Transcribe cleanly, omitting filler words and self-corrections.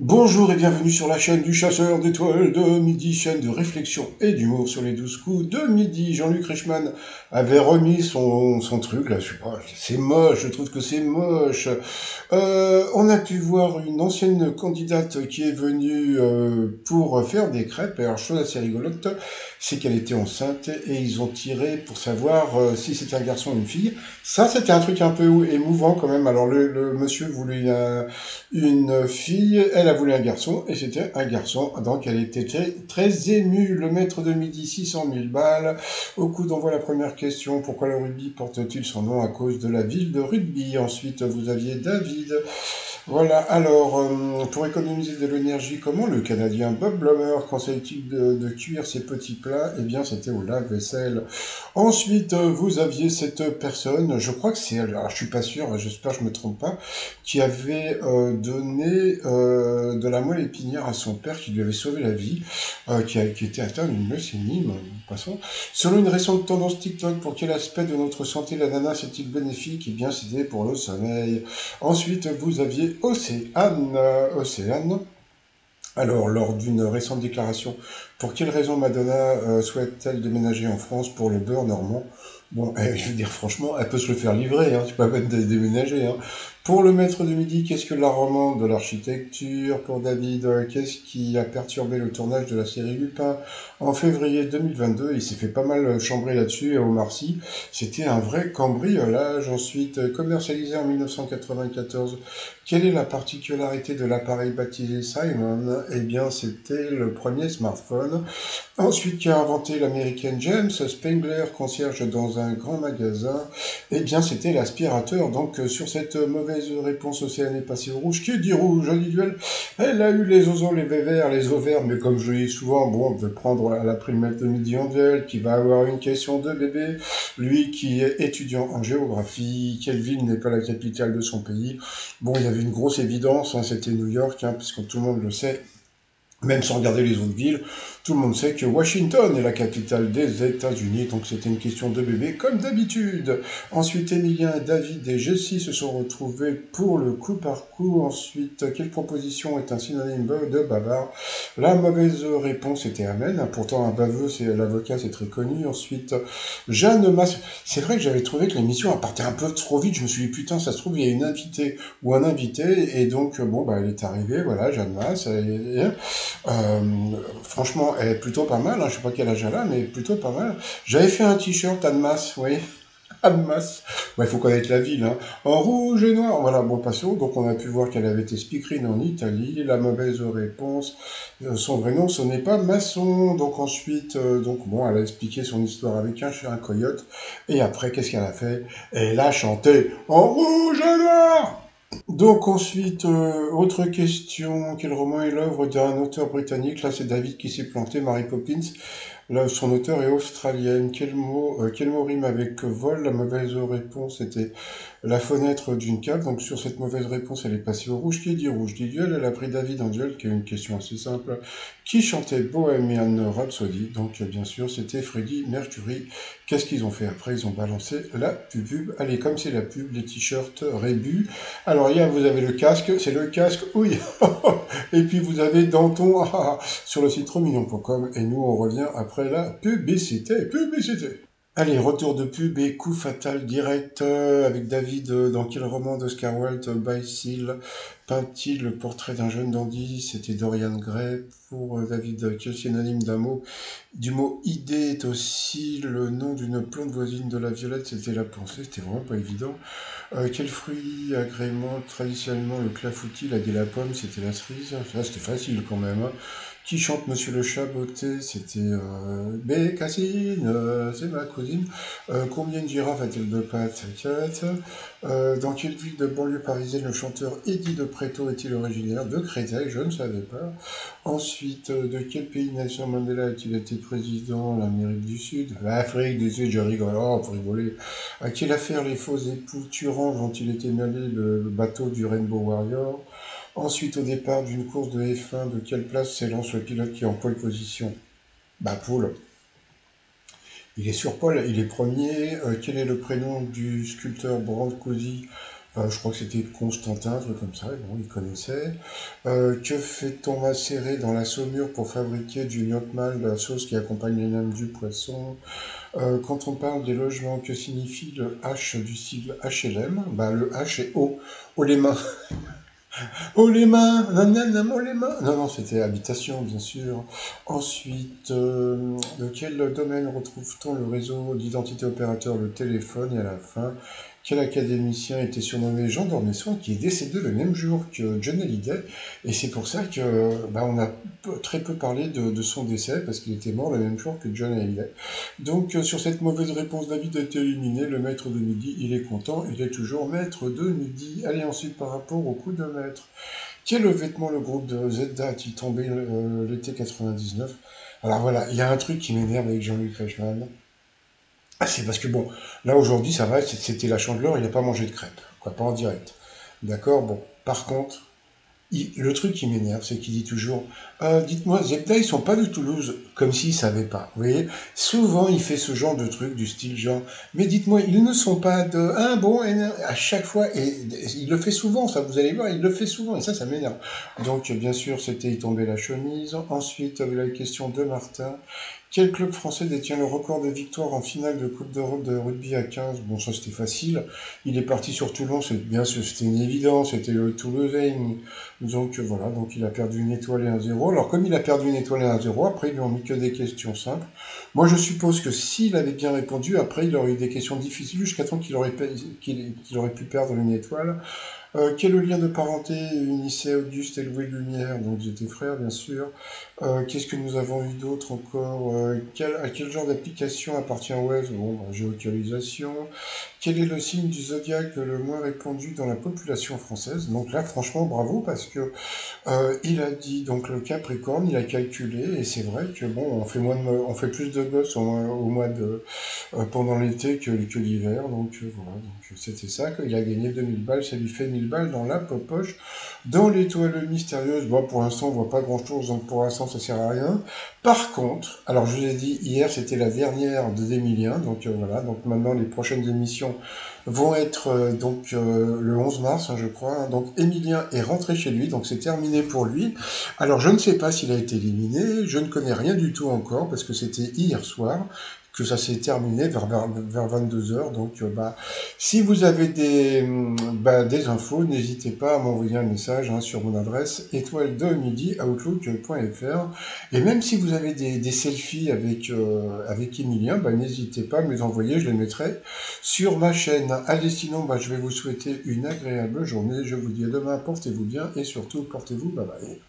Bonjour et bienvenue sur la chaîne du chasseur d'étoiles de midi, chaîne de réflexion et d'humour sur les 12 coups de midi. Jean-Luc Reichmann avait remis son truc, là, je sais pas, c'est moche, je trouve que c'est moche. On a pu voir une ancienne candidate qui est venue pour faire des crêpes. Alors, chose assez rigolote, c'est qu'elle était enceinte et ils ont tiré pour savoir si c'était un garçon ou une fille. Ça, c'était un truc un peu émouvant quand même. Alors, le monsieur voulait une fille, elle a voulu un garçon, et c'était un garçon, donc elle était très émue. Le maître de midi, 600 000 balles. Au coup d'envoi, la première question, pourquoi le rugby porte-t-il son nom? À cause de la ville de Rugby. Ensuite, vous aviez David. Voilà, alors, pour économiser de l'énergie, comment le Canadien Bob Blummer conseille-t-il de cuire ses petits plats? Eh bien, c'était au lave-vaisselle. Ensuite, vous aviez cette personne, je crois que c'est elle, alors je suis pas sûr, j'espère que je me trompe pas, qui avait donné de la moelle épinière à son père qui lui avait sauvé la vie, qui était atteint d'une leucémie, passons. Selon une récente tendance TikTok, pour quel aspect de notre santé l'ananas est-il bénéfique? Eh bien, c'était pour le sommeil. Ensuite, vous aviez Océane. Alors, lors d'une récente déclaration, pour quelle raison Madonna souhaite-t-elle déménager en France pour le beurre normand? Bon, je veux dire, franchement, elle peut se le faire livrer, hein, c'est pas peine de déménager. Hein. Pour le maître de midi, qu'est-ce que l'art roman de l'architecture? Pour David, qu'est-ce qui a perturbé le tournage de la série Lupin en février 2022? Il s'est fait pas mal chambrer là-dessus, et Omar Sy. C'était un vrai cambriolage. Ensuite, commercialisé en 1994, quelle est la particularité de l'appareil baptisé Simon? Eh bien, c'était le premier smartphone. Ensuite, qui a inventé l'américaine James Spengler, concierge dans un grand magasin? Eh bien, c'était l'aspirateur. Donc, sur cette mauvaise réponse, Océane est passée au rouge. Qui dit rouge individuel? Elle a eu les ozons, les ovaires, mais comme je dis souvent, bon, de prendre à la primette de midi en duel, qui va avoir une question de bébé. Lui qui est étudiant en géographie, quelle ville n'est pas la capitale de son pays? Bon, il y avait une grosse évidence, hein, c'était New York, hein, puisque tout le monde le sait, même sans regarder les autres villes, tout le monde sait que Washington est la capitale des États-Unis, donc c'était une question de bébé, comme d'habitude. Ensuite, Emilien, David et Jessie se sont retrouvés pour le coup par coup. Ensuite, quelle proposition est un synonyme de bavard? La mauvaise réponse était Amen. Pourtant, un baveux, c'est l'avocat, c'est très connu. Ensuite, Jeanne Masse. C'est vrai que j'avais trouvé que l'émission partait un peu trop vite. Je me suis dit, putain, ça se trouve, il y a une invitée ou un invité. Et donc, bon, bah, elle est arrivée, voilà, Jeanne Masse. Euh, franchement, elle est plutôt pas mal. Hein. Je sais pas quel âge elle a, mais plutôt pas mal. J'avais fait un t-shirt Annemasse, oui. Annemasse. Ouais, il faut connaître la ville. Hein. En rouge et noir. Voilà, bon, passons. Donc, on a pu voir qu'elle avait été speakerine en Italie. La mauvaise réponse, son vrai nom, ce n'est pas Masson. Donc, ensuite, donc, bon, elle a expliqué son histoire avec un coyote. Et après, qu'est-ce qu'elle a fait? Elle a chanté en rouge et noir. Donc ensuite, autre question, quel roman est l'œuvre d'un auteur britannique? Là, c'est David qui s'est planté, Mary Poppins. Là, son auteur est australienne. Quel mot rime avec vol? La mauvaise réponse était la fenêtre d'une cave. Donc sur cette mauvaise réponse, elle est passée au rouge. Qui dit rouge dit duel. Elle a pris David en duel, qui est une question assez simple. Qui chantait Bohemian Rhapsody? Donc bien sûr, c'était Freddie Mercury. Qu'est-ce qu'ils ont fait après? Ils ont balancé la pub. Allez, comme c'est la pub, les t-shirts Rébu. Alors, vous avez le casque, c'est le casque, oui. Et puis, vous avez Danton sur le site trop-mignon.com. Et nous, on revient après la publicité. Publicité. Allez, retour de pub et coup fatal direct avec David. Dans quel roman d'Oscar Wilde, Basil, peint-il le portrait d'un jeune dandy? C'était Dorian Gray. Pour David, quel synonyme du mot idée est aussi le nom d'une plante voisine de la violette? C'était la pensée, c'était vraiment pas évident. Quel fruit agrémente traditionnellement le clafoutis? Il a dit la pomme, c'était la cerise. Ça, c'était facile quand même. Hein. Qui chante Monsieur le Chat Botté? C'était Bécassine, c'est ma cousine. Combien de girafes a-t-elle de pattes? 4. Dans quelle ville de banlieue parisienne le chanteur Eddie de Préto est-il originaire? De Créteil, je ne savais pas. Ensuite, de quel pays Nelson Mandela a-t-il été président? L'Amérique du Sud. L'Afrique du Sud, je rigole, oh, pour rigoler. À quelle affaire les faux époux Turan ont-ils été mêlés? Le bateau du Rainbow Warrior. Ensuite, au départ d'une course de F1, de quelle place s'élance le pilote qui est en pole position? Bah, Paul. Il est sur Paul, il est premier. Quel est le prénom du sculpteur Brancusi? Je crois que c'était Constantin, un truc comme ça, bon, il connaissait. Que fait-on macérer dans la saumure pour fabriquer du gnocchi, la sauce qui accompagne les lames du poisson? Quand on parle des logements, que signifie le H du sigle HLM? Bah, le H est haut, haut les mains. Oh les mains, nanana, oh les mains. Non, non, c'était habitation, bien sûr. Ensuite, de quel domaine retrouve-t-on le réseau d'identité opérateur, le téléphone? Et à la fin, quel académicien était surnommé Jean d'Ormesson, qui est décédé le même jour que John Hallyday? Et c'est pour ça que bah, on a très peu parlé de son décès, parce qu'il était mort le même jour que John Hallyday. Donc, sur cette mauvaise réponse, David a été éliminé. Le maître de midi, il est content, il est toujours maître de midi. Allez, ensuite, par rapport au coup de maître. Quel vêtement le groupe de Zedda a-t-il tombé l'été 99? Alors voilà, il y a un truc qui m'énerve avec Jean-Luc Reichmann. Ah, c'est parce que bon, là aujourd'hui ça va, c'était la Chandeleur, il n'a pas mangé de crêpes, quoi, pas en direct. D'accord, bon. Par contre, le truc qui m'énerve, c'est qu'il dit toujours dites-moi, Zebda, ils sont pas de Toulouse, comme s'il savait pas. Vous voyez, souvent il fait ce genre de truc du style genre mais dites-moi, ils ne sont pas de ah bon, et à chaque fois, et il le fait souvent, ça vous allez voir, il le fait souvent, et ça m'énerve. Donc bien sûr, c'était il tombait la chemise. Ensuite, la question de Martin. Quel club français détient le record de victoires en finale de Coupe d'Europe de rugby à 15? Bon, ça c'était facile. Il est parti sur Toulon, c'est bien sûr, c'était une évidence, c'était le Toulousain. Donc voilà, donc il a perdu une étoile et un zéro. Alors comme il a perdu une étoile et un zéro, après ils lui ont mis que des questions simples. Moi je suppose que s'il avait bien répondu, après il aurait eu des questions difficiles jusqu'à temps qu'il aurait pu perdre une étoile. Quel est le lien de parenté unissait Auguste et Louis Lumière? Donc ils étaient frères, bien sûr. Qu'est-ce que nous avons eu d'autre encore? À quel genre d'application appartient Waze? Bon, bah, géolocalisation. Quel est le signe du zodiaque le moins répandu dans la population française? Donc là, franchement, bravo, parce que il a dit donc le Capricorne, il a calculé, et c'est vrai que bon, on fait plus de gosses au mois de pendant l'été que l'hiver, donc voilà, donc c'était ça, qu'il a gagné 2000 balles, ça lui fait 1000 balles dans la poche. Dans l'étoile mystérieuse, bon, pour l'instant on voit pas grand chose, donc pour l'instant ça sert à rien. Par contre, alors je vous ai dit, hier c'était la dernière d'Emilien, donc voilà, donc maintenant les prochaines émissions vont être le 11 mars, hein, je crois, hein. Donc Emilien est rentré chez lui, donc c'est terminé pour lui. Alors je ne sais pas s'il a été éliminé, je ne connais rien du tout encore, parce que c'était hier soir que ça s'est terminé vers 22 heures. Donc, bah, si vous avez des infos, n'hésitez pas à m'envoyer un message hein, sur mon adresse étoile2midi@outlook.fr. Et même si vous avez des selfies avec Emilien, bah, n'hésitez pas à me les envoyer, je les mettrai sur ma chaîne. Allez, sinon, bah, je vais vous souhaiter une agréable journée. Je vous dis à demain, portez-vous bien et surtout, portez-vous, bye bye.